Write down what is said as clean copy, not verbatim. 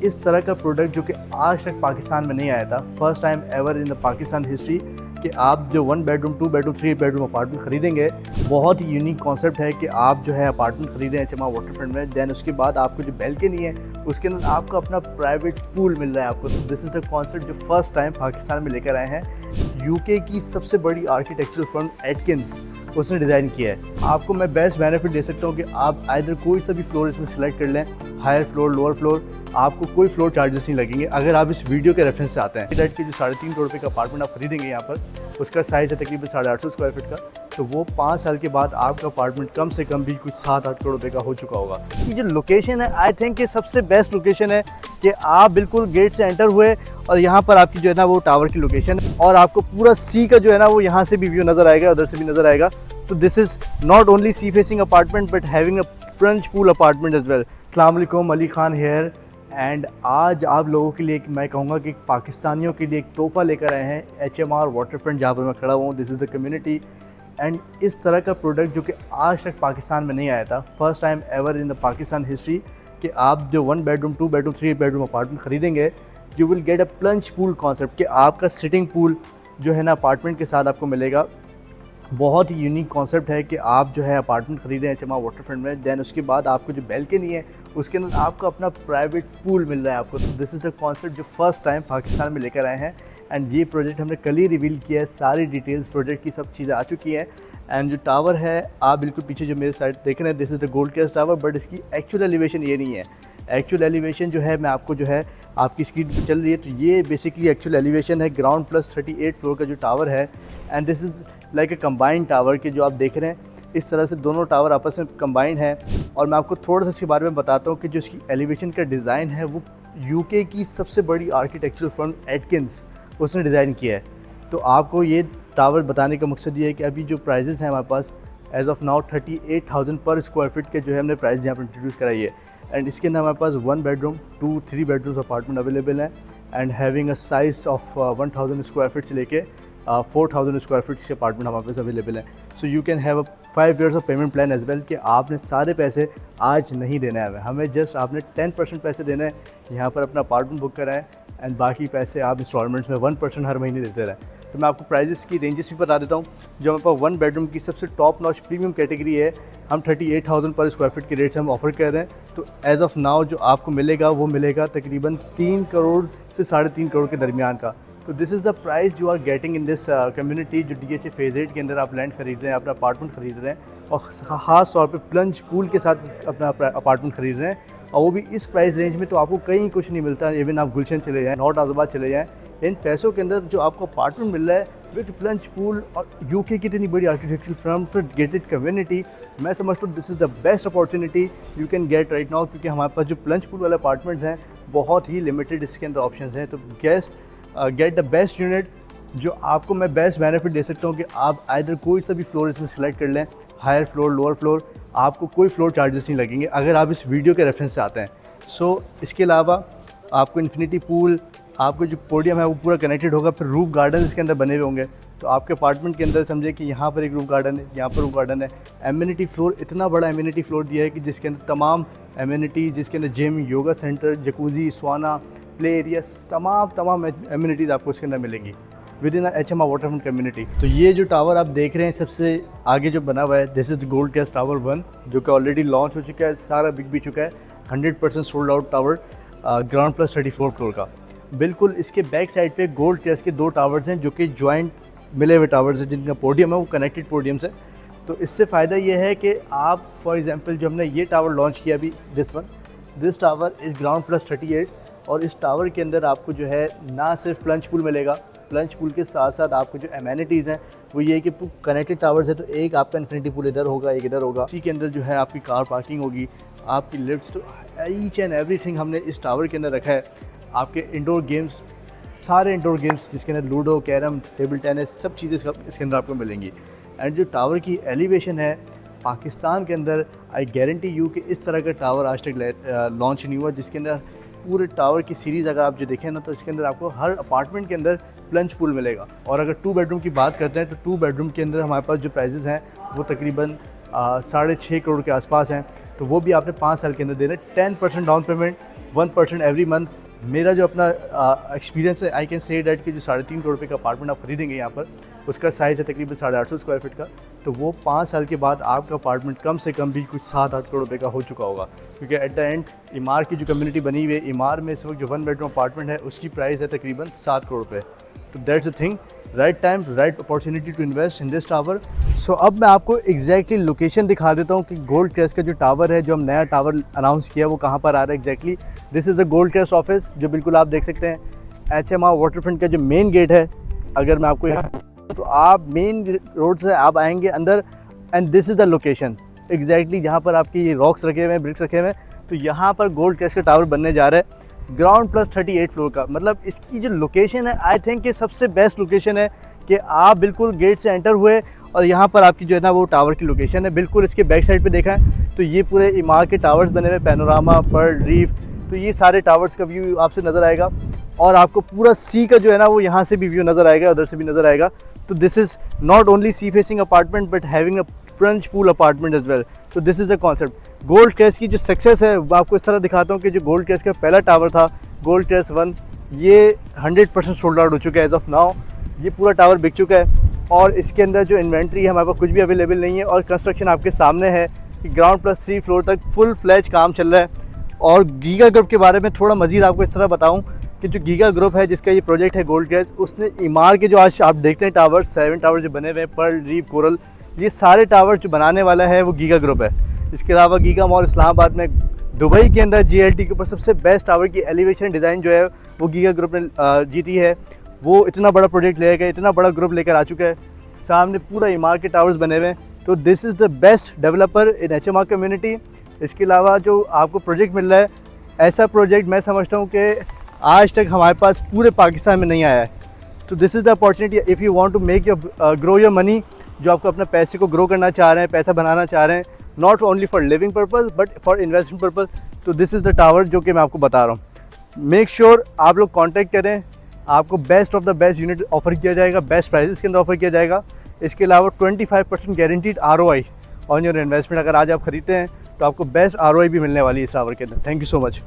इस तरह का प्रोडक्ट जो कि आज तक पाकिस्तान में नहीं आया था, first time ever in the Pakistan history कि आप जो 1 बेडरूम 2 बेडरूम 3 बेडरूम अपार्टमेंट खरीदेंगे। बहुत ही यूनिक कॉन्सेप्ट है कि आप जो है अपार्टमेंट खरीदें HMR वाटरफ्रंट में, देन उसके बाद आपको जो बैल्कनी है उसके अंदर आपको अपना प्राइवेट पूल मिल रहा है आपको। तो दिस इज़ द कॉन्सेप्ट जो फर्स्ट टाइम पाकिस्तान में लेकर आए हैं। यूके की सबसे बड़ी आर्किटेक्चरल फर्म एटकिंस उसने डिज़ाइन किया है। आपको मैं बेस्ट बेनिफिट दे सकता हूँ कि आप आइदर कोई सा भी फ्लोर इसमें सेलेक्ट कर लें, हायर फ्लोर लोअर फ्लोर, आपको कोई फ्लोर चार्जेस नहीं लगेंगे अगर आप इस वीडियो के रेफरेंस से आते हैं। फ्लैट के जो 3.5 करोड़ रुपये का अपार्टमेंट आप खरीदेंगे यहाँ पर, उसका साइज़ है तकरीबन 850 स्क्वायर फीट का, तो वो 5 साल के बाद आपका अपार्टमेंट कम से कम भी कुछ 7-8 करोड़ रुपये का हो चुका होगा। ये जो लोकेशन है आई थिंक ये सबसे बेस्ट लोकेशन है कि आप बिल्कुल गेट से एंटर हुए और यहाँ पर आपकी जो है ना वो टावर की लोकेशन है और आपको पूरा सी का जो है ना वो यहाँ से भी व्यू नज़र आएगा, उधर से भी नज़र आएगा। तो this is not only sea facing apartment but having a plunge pool apartment as well. अस्सलाम वालेकुम, अली खान हेयर एंड आज आप लोगों के लिए मैं कहूँगा कि पाकिस्तानियों के लिए एक तोहफ़ा लेकर आए हैं HMR वाटरफ्रंट, जहाँ पर मैं खड़ा हूँ। This is the community and इस तरह का प्रोडक्ट जो कि आज तक पाकिस्तान में नहीं आया था, first time ever in the Pakistan history कि आप जो 1 बेडरूम 2 बेडरूम 3 बेडरूम अपार्टमेंट खरीदेंगे, you will get a plunge pool concept कि आपका सिटिंग पूल जो है ना अपार्टमेंट के साथ आपको मिलेगा। बहुत ही यूनिक कॉन्सेप्ट है कि आप जो है अपार्टमेंट खरीदें HMR वाटरफ्रंट में, देन उसके बाद आपको जो बैल्कनी है उसके अंदर आपको अपना प्राइवेट पूल मिल रहा है आपको। तो दिस इज़ द कॉन्सेप्ट जो फर्स्ट टाइम पाकिस्तान में लेकर आए हैं एंड ये प्रोजेक्ट हमने कल ही रिवील किया है। सारी डिटेल्स प्रोजेक्ट की सब चीज़ें आ चुकी हैं एंड जो टावर है आप बिल्कुल पीछे जो मेरे साइड देख रहे हैं, this is the Gold Crest Tower, but इसकी एक्चुअल एलिवेशन ये नहीं है। एक्चुअल एलिवेशन जो है मैं आपको जो है आपकी स्क्रीन पर चल रही है, तो ये बेसिकली एक्चुअल एलिवेशन है ग्राउंड प्लस 38 फ्लोर का जो टावर है and this is like a combined tower के जो आप देख रहे हैं इस तरह से दोनों टावर आपस में कम्बाइंड हैं। और मैं आपको थोड़ा सा इसके बारे में बताता हूँ कि जो इसकी एलिवेशन का डिज़ाइन है वो यूके की सबसे बड़ी आर्किटेक्चरल फर्म एटकिंस उसने डिज़ाइन किया है। तो आपको ये टावर बताने का मकसद ये है कि अभी जो प्राइजेज़ हैं हमारे पास एज ऑफ नाउ 38,000 पर स्क्वायर फीट के जो है हमने प्राइस यहाँ पर इंट्रोड्यूस कराई है एंड इसके अंदर हमारे पास 1 बेडरूम 2-3 बेडरूम्स अपार्टमेंट अवेलेबल हैं and having a size of 1000 square feet से लेके 4000 स्क्वायर फीट के अपार्टमेंट हमारे पास अवेलेबल है। So you can have a 5 years of payment plan as well कि आपने सारे पैसे आज नहीं देना है हमें, जस्ट आपने 10% पैसे देने हैं यहाँ पर अपना अपार्टमेंट बुक कराएं एंड बाकी पैसे आप इंस्टॉलमेंट्स में 1% हर महीने देते रहें। तो मैं आपको प्राइजेस की रेंजेस भी बता देता हूँ। जो हमारे पास 1 बेडरूम की सबसे टॉप नॉच प्रीमियम कैटेगरी है, हम 38,000 पर स्क्वायर फीट के रेट से हम ऑफर कर रहे हैं। तो एज ऑफ नाउ जो आपको मिलेगा वो मिलेगा तकरीबन 3 करोड़ से 3.5 करोड़ के दरमियान का। तो this is the price you are getting in this community जो DHA फेज़ 8 के अंदर आप लैंड खरीद रहे हैं, अपना अपार्टमेंट खरीद रहे हैं और ख़ास तौर पे प्लंज पूल के साथ अपना अपार्टमेंट खरीद रहे हैं और वो भी इस प्राइस रेंज में। तो आपको कहीं कुछ नहीं मिलता। इवन आप गुलशन चले जाएँ, नॉर्थ आज़ाबाद चले जाएँ, इन पैसों के अंदर जो आपको अपार्टमेंट मिल रहा है विद प्लंज पूल और यूके की इतनी बड़ी आर्किटेक्चरल फर्म पर गेटेड कम्युनिटी, मैं समझता हूँ this is the best opportunity you can get right now. क्योंकि हमारे पास जो प्लंज पूल वाले अपार्टमेंट्स हैं बहुत ही लिमिटेड इसके अंदर ऑप्शंस हैं। तो गेट द बेस्ट यूनिट जो आपको मैं बेस्ट बेनिफिट दे सकता हूँ कि आप आइदर कोई सा भी फ्लोर इसमें सेलेक्ट कर लें, हायर फ्लोर लोअर फ्लोर, आपको कोई फ्लोर चार्जेस नहीं लगेंगे अगर आप इस वीडियो के रेफरेंस से आते हैं। सो इसके अलावा आपको इन्फिनिटी पूल, आपको जो पोडियम है वो पूरा कनेक्टेड होगा, फिर रूफ गार्डन इसके अंदर बने हुए होंगे। तो आपके अपार्टमेंट के अंदर समझे कि यहाँ पर एक रूफ गार्डन है, यहाँ पर रूफ गार्डन है। एम्यूनिटी फ्लोर, इतना बड़ा एम्यूनिटी फ्लोर दिया है कि जिसके अंदर तमाम एम्यूनिटी, जिसके अंदर gym, yoga centre, jacuzzi, sauna, play area, तमाम एम्यूनिटीज़ आपको इसके अंदर मिलेंगी with in HMR waterfront community. तो ये जो टावर आप देख रहे हैं सबसे आगे जो बना हुआ है, this is Gold Crest Tower 1 जो कि ऑलरेडी लॉन्च हो चुका है, सारा बिक भी चुका है, 100% sold out tower ground plus 34 floor का। बिल्कुल इसके बैक साइड पे गोल्ड कैस्ट के 2 टावर्स हैं जो कि जॉइंट मिले हुए टावर्स हैं, जिनका पोडियम है वो कनेक्टेड पोडियम्स है। तो इससे फ़ायदा ये है कि आप फॉर एग्जांपल जो हमने ये टावर लॉन्च किया अभी, this tower is ground plus 38 और इस टावर के अंदर आपको जो है ना सिर्फ प्लंज पूल मिलेगा, प्लंज पूल के साथ साथ आपको जो एमेनिटीज़ हैं वो ये है कि कनेक्टेड टावर्स है। तो एक आपका इन्फिनिटी पूल इधर होगा, एक इधर होगा। इसी के अंदर जो है आपकी कार पार्किंग होगी, आपकी लिफ्ट्स, तो ईच एंड एवरीथिंग हमने इस टावर के अंदर रखा है। आपके इंडोर गेम्स, सारे इंडोर गेम्स जिसके अंदर लूडो, कैरम, टेबल टेनिस, सब चीज़ें इसके अंदर आपको मिलेंगी। एंड जो टावर की एलिवेशन है पाकिस्तान के अंदर, आई गारंटी यू कि इस तरह का टावर आज तक लॉन्च नहीं हुआ जिसके अंदर पूरे टावर की सीरीज़ अगर आप जो देखें ना तो इसके अंदर आपको हर अपार्टमेंट के अंदर प्लंज पूल मिलेगा। और अगर 2 बेडरूम की बात करते हैं तो 2 बेडरूम के अंदर हमारे पास जो प्राइजेज़ हैं वो तकरीबन 6.5 करोड़ के आसपास हैं। तो वो भी आपने 5 साल के अंदर देना है। 10% डाउन पेमेंट 1% एवरी मंथ। मेरा जो अपना एक्सपीरियंस है, आई कैन से डैट कि जो 3.5 करोड़ रुपये का अपार्टमेंट आप खरीदेंगे यहाँ पर, उसका साइज़ है तकरीबन 850 स्क्वायर फीट का, तो वो 5 साल के बाद आपका अपार्टमेंट कम से कम भी कुछ 7-8 करोड़ रुपये का हो चुका होगा। क्योंकि एट द एंड इमार की जो कम्युनिटी बनी हुई है, इमार में इस वक्त जो 1 बेडरूम अपार्टमेंट है उसकी प्राइस है तकरीबन 7 करोड़ रुपये। तो that's a thing, right time right opportunity to invest in this tower. So अब मैं आपको एग्जैक्टली लोकेशन दिखा देता हूँ कि गोल्ड क्रेस्ट का जो टावर है, जो हम नया टावर अनाउंस किया, वो कहाँ पर आ रहा है exactly. This is the gold crest office, जो बिल्कुल आप देख सकते हैं। HMR वाटरफ्रंट का जो मेन गेट है, अगर मैं आपको यहाँ, तो आप मेन रोड से आप आएंगे अंदर, and this is the location exactly जहाँ पर आपकी ये रॉक्स रखे हुए हैं, ब्रिक्स रखे हुए हैं। तो यहाँ पर गोल्ड क्रेस्ट का टावर बनने जा रहा है, ग्राउंड प्लस 38 फ्लोर का। मतलब इसकी जो लोकेशन है, आई थिंक ये सबसे बेस्ट लोकेशन है कि आप बिल्कुल गेट से एंटर हुए और यहाँ पर आपकी जो है ना वो टावर की लोकेशन है। बिल्कुल इसके बैक साइड पे देखा है तो ये पूरे इमार के टावर्स बने हुए, पैनोरामा, पर्ल, रीफ, तो ये सारे टावर्स का व्यू आपसे नज़र आएगा। और आपको पूरा सी का जो है ना वो यहाँ से भी व्यू नज़र आएगा, उधर से भी नज़र आएगा। तो this is not only sea facing apartment but having a front full apartment as well. तो this is the concept. Gold Crest की जो सक्सेस है वो आपको इस तरह दिखाता हूँ कि जो गोल्ड क्रेस्ट का पहला टावर था, गोल्ड क्रेस्ट 1, ये 100% सोल्ड आउट हो चुका है एज ऑफ नाउ। ये पूरा टावर बिक चुका है और इसके अंदर जो इन्वेंट्री है हमारे पास कुछ भी अवेलेबल नहीं है। और कंस्ट्रक्शन आपके सामने है कि ग्राउंड प्लस 3 फ्लोर तक फुल फ्लैज काम चल रहा है। और गीगा ग्रुप के बारे में थोड़ा मज़ीद आपको इस तरह बताऊं कि जो गीगा ग्रुप है जिसका ये प्रोजेक्ट है गोल्ड क्रेस्ट, उसने इमार के जो आज आप देखते हैं टावर, 7 टावर जो बने हुए हैं, पर्ल, रीफ, कोरल, ये सारे टावर जो बनाने वाला है वो गीगा ग्रुप है। इसके अलावा गीगा मॉल इस्लामाबाद में, दुबई के अंदर GLT के ऊपर सबसे बेस्ट टावर की एलिवेशन डिज़ाइन जो है वो गीगा ग्रुप ने जीती है। वो इतना बड़ा प्रोजेक्ट लेकर, इतना बड़ा ग्रुप लेकर आ चुका है। सामने पूरा इमार के टावर्स बने हुए हैं। तो this is the best developer in HMR community. इसके अलावा जो आपको प्रोजेक्ट मिल रहा है, ऐसा प्रोजेक्ट मैं समझता हूँ कि आज तक हमारे पास पूरे पाकिस्तान में नहीं आया है। तो this is the opportunity if you want to make your grow your money, जो आपको अपने पैसे को ग्रो करना चाह रहे हैं, पैसा बनाना चाह रहे हैं, not only for living purpose but for investment purpose. तो दिस इज़ द टावर जो कि मैं आपको बता रहा हूँ। मेक श्योर आप लोग कॉन्टैक्ट करें, आपको best of the best unit offer किया जाएगा, बेस्ट प्राइसेस के अंदर ऑफर किया जाएगा। इसके अलावा 25% guaranteed ROI on your investment. अगर आज आप खरीदते हैं तो आपको बेस्ट ROI भी मिलने वाली है इस टावर के अंदर। Thank you so much.